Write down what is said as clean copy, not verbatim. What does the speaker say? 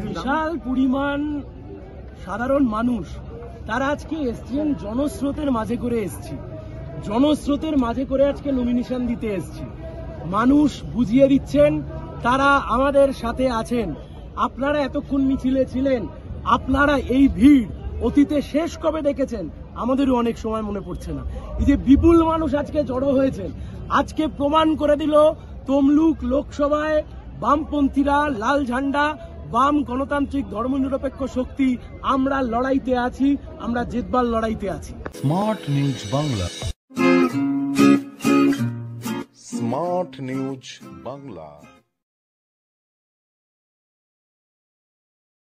বিশাল পরিমাণ সাধারণ মানুষ তারা আজকে এসছেন, জনস্রোতের মাঝে করে এসছি, জনস্রোতের মাঝে করে আজকে নমিনেশন দিতে এসছি। মানুষ বুঝিয়ে দিচ্ছেন তারা আমাদের সাথে আছেন। আপনারা এতক্ষণ মিছিলে ছিলেন, আপনারা এই ভিড় অতীতে শেষ কবে দেখেছেন আমাদেরও অনেক সময় মনে পড়ছে না। এই যে বিপুল মানুষ আজকে জড়ো হয়েছেন, আজকে প্রমাণ করে দিল তমলুক লোকসভায় বামপন্থীরা, লাল ঝান্ডা, বাম গণতান্ত্রিক ধর্মনিরপেক্ষ শক্তি, আমরা লড়াইতে আছি, আমরা জিতবার লড়াইতে আছি। Smart news Bangla, smart news Bangla.